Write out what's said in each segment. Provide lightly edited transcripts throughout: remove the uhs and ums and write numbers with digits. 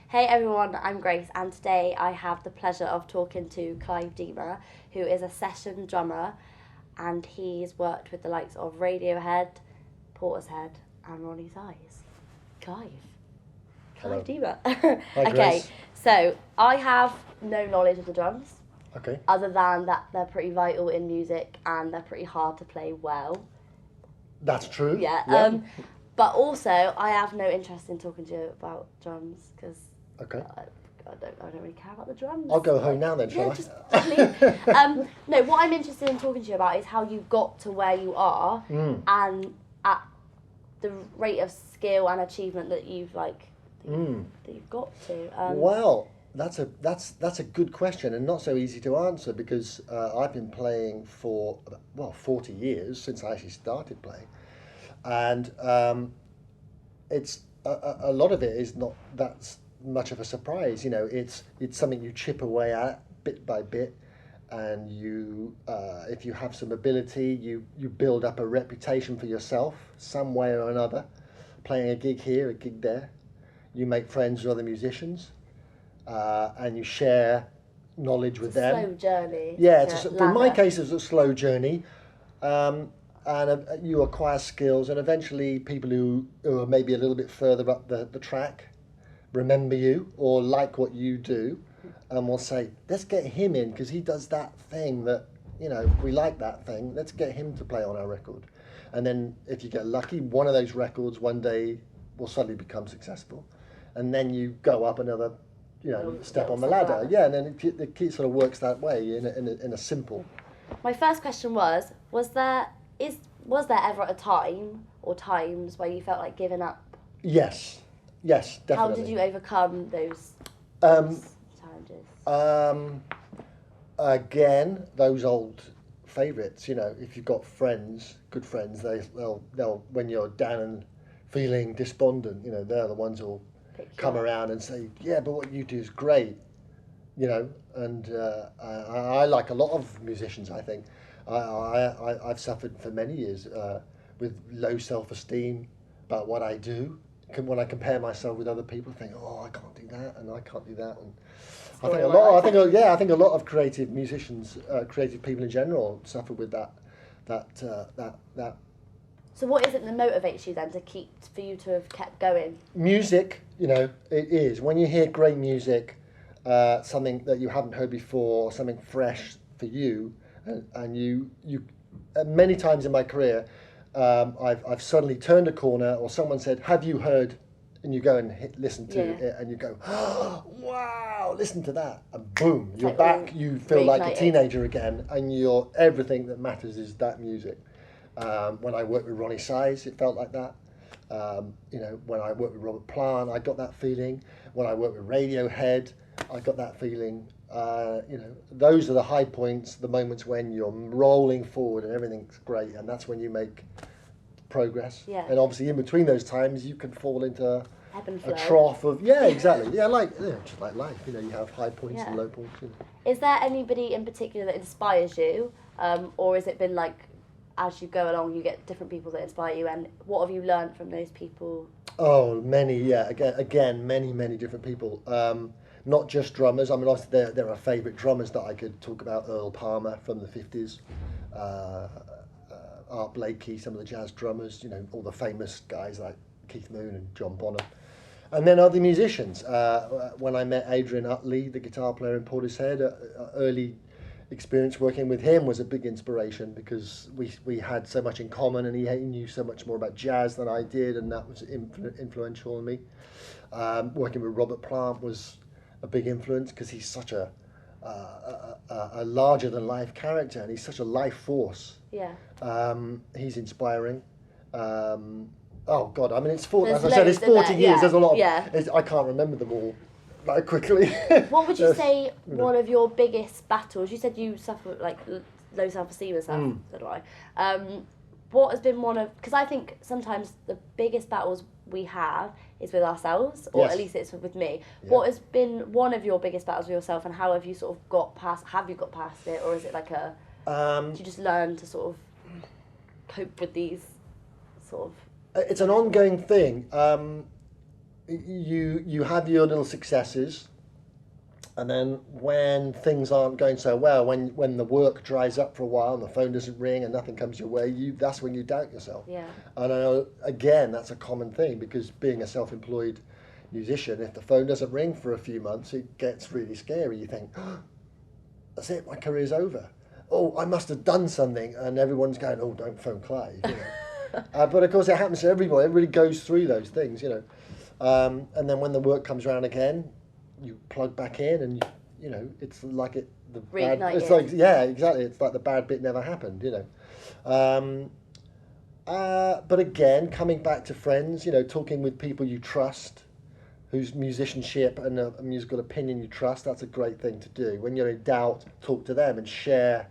Hey everyone, I'm Grace, and today I have the pleasure of talking to Clive Deamer, who is a session drummer, and he's worked with the likes of Radiohead, Portishead, and Roni Size. Clive Hello. Deamer. Hi, Okay, Grace. so I have no knowledge of the drums, Okay. other than that they're pretty vital in music and they're pretty hard to play well. That's true. Yeah. But also, I have no interest in talking to you about drums because Okay. I don't really care about the drums. I'll go home now then, shall Yeah, I? just leave. No, what I'm interested in talking to you about is how you got to where you are and at the rate of skill and achievement that you've that you've got to. Well, that's a good question and not so easy to answer because I've been playing for 40 years since I actually started playing, and it's a lot of it is not that much of a surprise. You know, it's something you chip away at bit by bit, and you if you have some ability, you build up a reputation for yourself some way or another, playing a gig here, a gig there. You make friends with other musicians, and you share knowledge with them. Slow journey. Yeah, Ladder. in my case, it's a slow journey, and you acquire skills, and eventually people who are maybe a little bit further up the track remember you or like what you do, and will say, let's get him in because he does that thing that, we like that thing, let's get him to play on our record. And then if you get lucky, one of those records one day will suddenly become successful, and then you go up another step on the ladder. Yeah, and then it sort of works that way in a simple. My first question was there ever a time or times where you felt like giving up? Yes, definitely. How did you overcome those challenges? Again, those old favourites. If you've got friends, good friends, they'll when you're down and feeling despondent, they're the ones who'll come around and say, yeah, but what you do is great, and I like a lot of musicians. I think I've suffered for many years with low self-esteem about what I do. When I compare myself with other people, I think, oh, I can't do that, and I can't do that, and I think a lot of creative musicians, creative people in general, suffer with that. So what is it that motivates you then for you to have kept going? Music, it is. When you hear great music, something that you haven't heard before, something fresh for you, and you many times in my career, I've suddenly turned a corner, or someone said, "Have you heard?" And you go and listen to it, and you go, oh, "Wow, listen to that!" And boom, you're back. You feel like a teenager again, and everything that matters is that music. When I worked with Roni Size, it felt like that. When I worked with Robert Plant, I got that feeling. When I worked with Radiohead, I got that feeling. Those are the high points, the moments when you're rolling forward and everything's great, and that's when you make progress. Yeah. And obviously, in between those times, you can fall into a trough of exactly. Just like life. You have high points and low points. Is there anybody in particular that inspires you, or has it been like, as you go along, you get different people that inspire you, and what have you learned from those people? Oh, many, yeah. Again, many different people. Not just drummers. I mean, obviously there are favourite drummers that I could talk about. Earl Palmer from the 50s, Art Blakey, some of the jazz drummers. All the famous guys like Keith Moon and John Bonham, and then other musicians. When I met Adrian Utley, the guitar player in Portishead, early experience working with him was a big inspiration because we had so much in common, and he knew so much more about jazz than I did, and that was influential on me. Working with Robert Plant was a big influence because he's such a larger than life character, and he's such a life force. Yeah. He's inspiring. Oh God, I mean, as I said, it's 40 years. Yeah. There's a lot. Yeah. I can't remember them all that quickly. What would you say one of your biggest battles? You said you suffer like low self-esteem and stuff. So do I. What has been one of? Because I think sometimes the biggest battles we have is with ourselves, or at least it's with me. Yeah. What has been one of your biggest battles with yourself, and how have you sort of got past? Have you got past it, or is it like a? Do you just learn to sort of cope with these sort of? It's an ongoing thing. you have your little successes, and then when things aren't going so well, when the work dries up for a while and the phone doesn't ring and nothing comes your way, that's when you doubt yourself. Yeah. And I know, again, that's a common thing, because being a self-employed musician, if the phone doesn't ring for a few months, it gets really scary. You think, oh, that's it, my career's over. Oh, I must have done something, and everyone's going, oh, don't phone Clive. You know. But of course, it happens to everybody. Everybody goes through those things, you know. And then when the work comes around again, you plug back in, and you know, it's like it's like, yeah, exactly. It's like the bad bit never happened, you know. But again, coming back to friends, you know, talking with people you trust, whose musicianship and a musical opinion you trust, that's a great thing to do. When you're in doubt, talk to them and share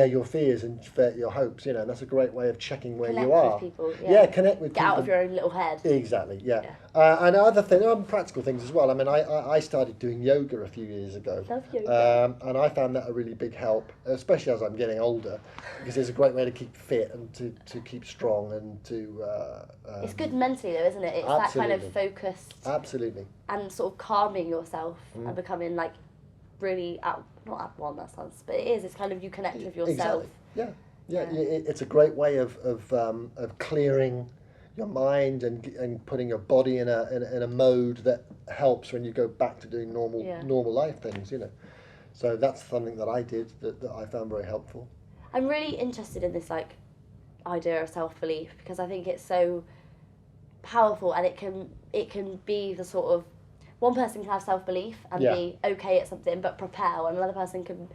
your fears and your hopes, you know, and that's a great way of checking where you are. Connect with people, yeah. Connect with Get people. out of your own little head. Exactly, yeah. And other things, practical things as well. I mean, I started doing yoga a few years ago. Love yoga. And I found that a really big help, especially as I'm getting older, because it's a great way to keep fit and to keep strong and to... it's good mentally though, isn't it? It's absolutely. that kind of focused... Absolutely. And sort of calming yourself and becoming like really not at one, that sounds, but it is. It's kind of you connect with yourself. Exactly. Yeah. It's a great way of clearing your mind and putting your body in a mode that helps when you go back to doing normal life things. You know, so that's something that I did that I found very helpful. I'm really interested in this like idea of self-belief, because I think it's so powerful, and it can be the sort of, one person can have self-belief and be okay at something but propel, and another person can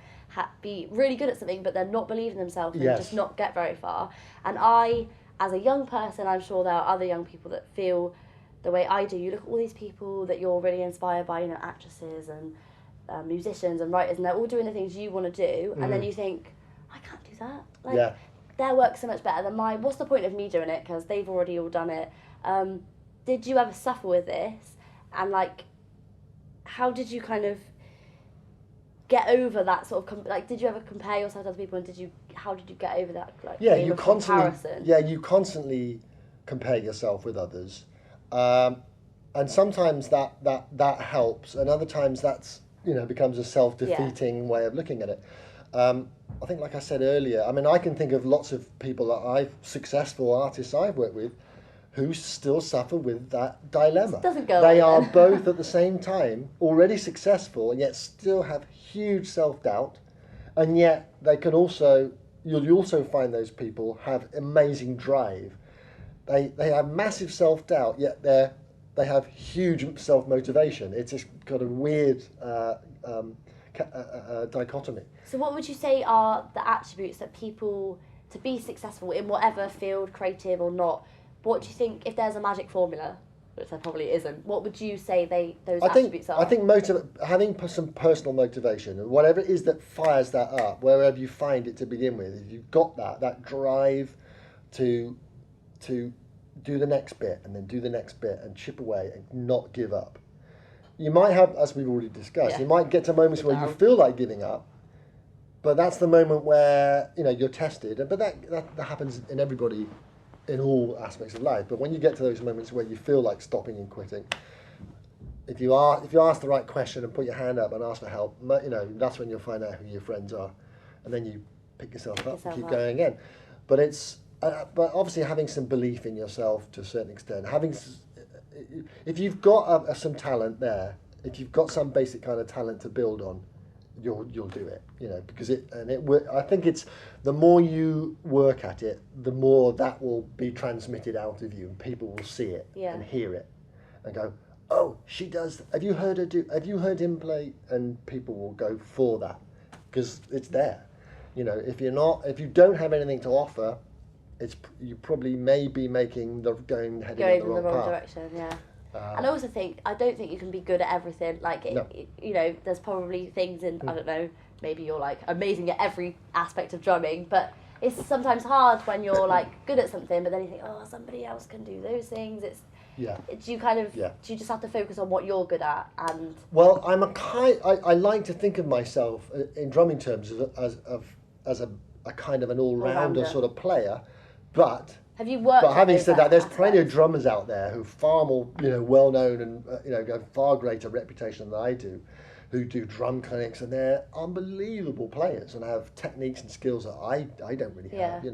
be really good at something but then not believe in themselves and just not get very far. And I, as a young person, I'm sure there are other young people that feel the way I do. You look at all these people that you're really inspired by, you know, actresses and musicians and writers, and they're all doing the things you want to do, and then you think, I can't do that. Like, their work's so much better than mine. What's the point of me doing it, because they've already all done it? Did you ever suffer with this? And like, how did you kind of get over that sort of did you ever compare yourself to other people, and how did you get over that comparison? You constantly compare yourself with others, and sometimes that helps, and other times that's, you know, becomes a self-defeating way of looking at it. I think, like I said earlier, I mean, I can think of lots of people successful artists I've worked with who still suffer with that dilemma. They are both at the same time already successful and yet still have huge self-doubt, and yet they can also, you'll also find those people have amazing drive. They have massive self-doubt, yet they have huge self-motivation. It's just got a weird dichotomy. So what would you say are the attributes that people, to be successful in whatever field, creative or not, what do you think, if there's a magic formula, which there probably isn't, what would you say those attributes are? I think having some personal motivation, and whatever it is that fires that up, wherever you find it to begin with, if you've got that drive to do the next bit and then do the next bit and chip away and not give up. You might have, as we've already discussed, you might get to moments where you feel like giving up, but that's the moment where, you know, you're tested. But that happens in everybody, in all aspects of life. But when you get to those moments where you feel like stopping and quitting, if you ask the right question and put your hand up and ask for help, you know, that's when you'll find out who your friends are, and then you pick yourself up and keep going again. But it's but obviously having some belief in yourself to a certain extent, if you've got some talent there, if you've got some basic kind of talent to build on, you'll do it, you know, because I think it's the more you work at it, the more that will be transmitted out of you, and people will see it and hear it and go, oh, she does. Have you heard him play? And people will go for that because it's there. You know, if you don't have anything to offer, you probably may be heading in the wrong direction. Yeah. And I also think, I don't think you can be good at everything. Like, you know, there's probably things in, I don't know, maybe you're like amazing at every aspect of drumming, but it's sometimes hard when you're like good at something, but then you think, oh, somebody else can do those things. Do you just have to focus on what you're good at? And well, I like to think of myself in drumming terms as a kind of an all-rounder sort of player, but Have you worked? But having on said that, there's aspects? plenty of drummers out there who are far more, well known and have far greater reputation than I do, who do drum clinics, and they're unbelievable players and have techniques and skills that I don't really have,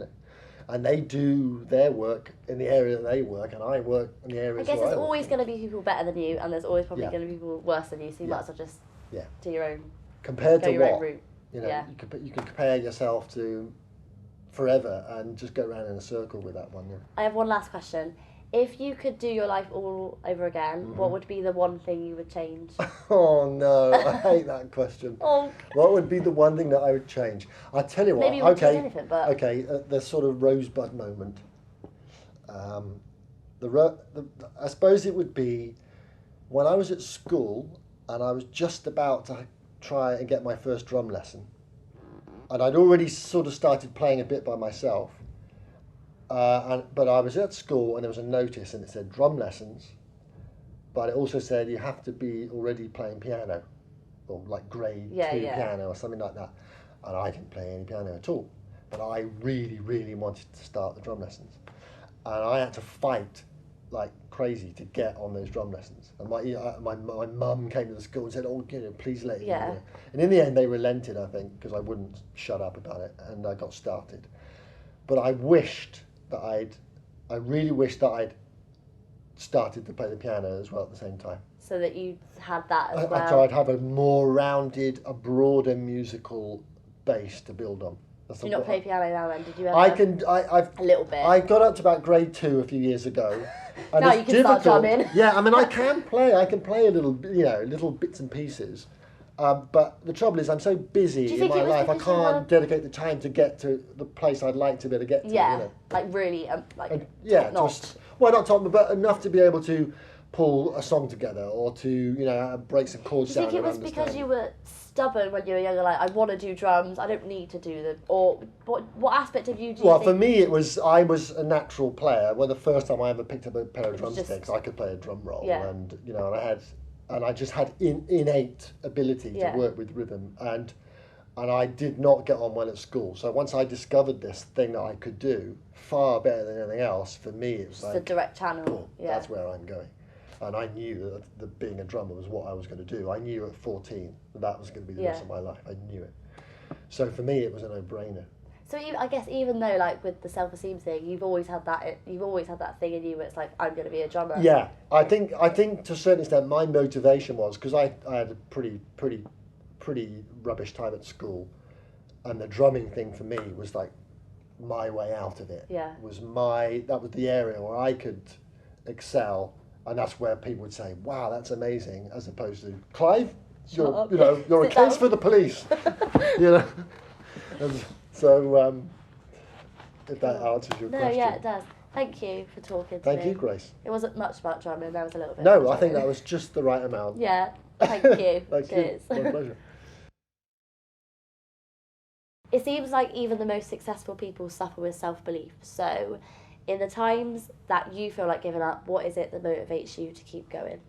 And they do their work in the area that they work, and I work in the areas. I guess there's always going to be people better than you, and there's always probably going to be people worse than you. So you might as well just do your own. Compared to your what? Own route. You can compare yourself to forever and just go around in a circle with that one. Yeah. I have one last question. If you could do your life all over again, what would be the one thing you would change? Oh no, I hate that question. What would be the one thing that I would change? I'll tell you what. Maybe you wouldn't change anything, but... Okay, the sort of rosebud moment. I suppose it would be when I was at school and I was just about to try and get my first drum lesson. And I'd already sort of started playing a bit by myself. But I was at school and there was a notice and it said drum lessons, but it also said you have to be already playing piano, or like grade 2 piano or something like that. And I didn't play any piano at all, but I really, really wanted to start the drum lessons. And I had to fight like crazy to get on those drum lessons. And my mum came to the school and said, please let you. And in the end they relented, I think, because I wouldn't shut up about it, and I got started. But I really wished that I'd started to play the piano as well at the same time. So that you had that as well. So I'd have a more rounded, a broader musical base to build on. Do you not play piano now then? Did you ever? I've a little bit. I got up to about grade 2 a few years ago. And now you can start drumming. Yeah, I mean I can play a little, little bits and pieces. But the trouble is, I'm so busy in my life, I can't dedicate the time to get to the place I'd like to be able to get to. Yeah, like really, top-notch. Well, not top, but enough to be able to pull a song together or to, break some chords down. Do you think it was because you were stubborn when you were younger, like, I want to do drums, I don't need to do them? Or what aspect of you do you think? For me, I was a natural player. Well, the first time I ever picked up a pair of drumsticks, I could play a drum roll. And, and I just had innate ability to work with rhythm, and I did not get on well at school. So once I discovered this thing that I could do far better than anything else, for me it was just the direct channel. That's where I'm going. And I knew that being a drummer was what I was going to do. I knew at 14 that was going to be the rest of my life. I knew it. So for me, it was a no-brainer. So I guess even though, like, with the self-esteem thing, you've always had that thing in you where it's like, I'm going to be a drummer. Yeah, I think to a certain extent my motivation was because I had a pretty rubbish time at school, and the drumming thing for me was like my way out of it. Yeah. That was the area where I could excel, and that's where people would say, "Wow, that's amazing," as opposed to Clive, you're a case for the police. So, if that answers your question. No, yeah, it does. Thank you for talking to me. Thank you, Grace. It wasn't much about drumming, there was a little bit. No, I think that was just the right amount. Yeah, thank you. Cheers. My pleasure. It seems like even the most successful people suffer with self-belief. So, in the times that you feel like giving up, what is it that motivates you to keep going?